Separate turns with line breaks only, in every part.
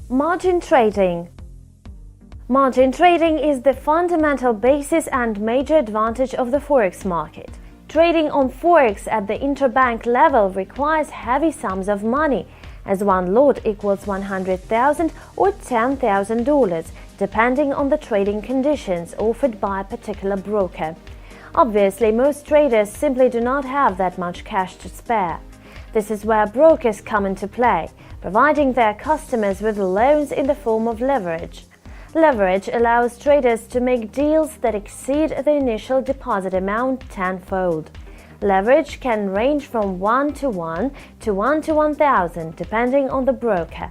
Margin trading. Margin trading is the fundamental basis and major advantage of the forex market. Trading on forex at the interbank level requires heavy sums of money, as one lot equals $100,000 or $10,000, depending on the trading conditions offered by a particular broker. Obviously, most traders simply do not have that much cash to spare. This is where brokers come into play, providing their customers with loans in the form of leverage. Leverage allows traders to make deals that exceed the initial deposit amount tenfold. Leverage can range from 1-to-1 to 1-to-1,000 depending on the broker.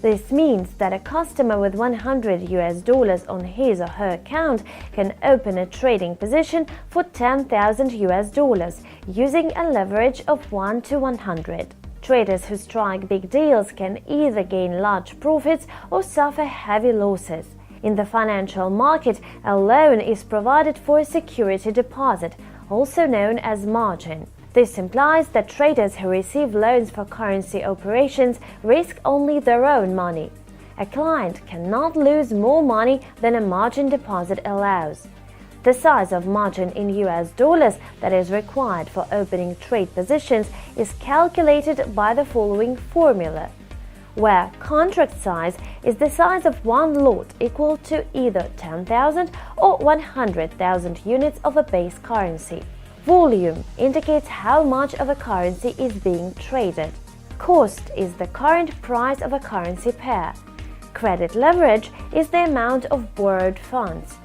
This means that a customer with $100 on his or her account can open a trading position for $10,000 using a leverage of 1-to-100. Traders who strike big deals can either gain large profits or suffer heavy losses. In the financial market, a loan is provided for a security deposit, also known as margin. This implies that traders who receive loans for currency operations risk only their own money. A client cannot lose more money than a margin deposit allows. The size of margin in US dollars that is required for opening trade positions is calculated by the following formula, where contract size is the size of one lot equal to either 10,000 or 100,000 units of a base currency. Volume indicates how much of a currency is being traded. Cost is the current price of a currency pair. Credit leverage is the amount of borrowed funds.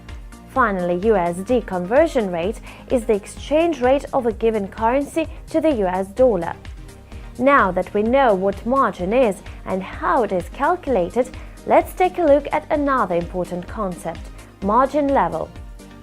Finally, USD conversion rate is the exchange rate of a given currency to the US dollar. Now that we know what margin is and how it is calculated, let's take a look at another important concept, margin level.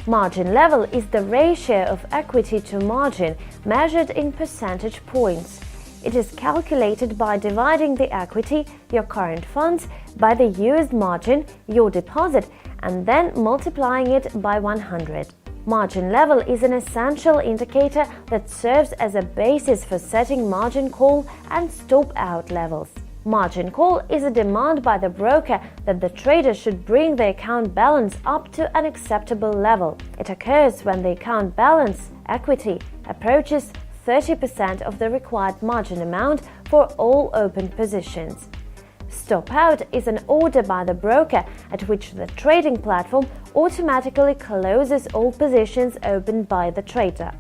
Margin level is the ratio of equity to margin measured in percentage points. It is calculated by dividing the equity, your current funds, by the used margin, your deposit, and then multiplying it by 100. Margin level is an essential indicator that serves as a basis for setting margin call and stop out levels. Margin call is a demand by the broker that the trader should bring the account balance up to an acceptable level. It occurs when the account balance, equity, approaches 30% of the required margin amount for all open positions. Stop out is an order by the broker at which the trading platform automatically closes all positions opened by the trader.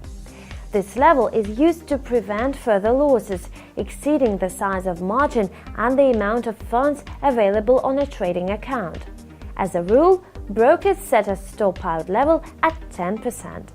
This level is used to prevent further losses exceeding the size of margin and the amount of funds available on a trading account. As a rule, brokers set a stop out level at 10%.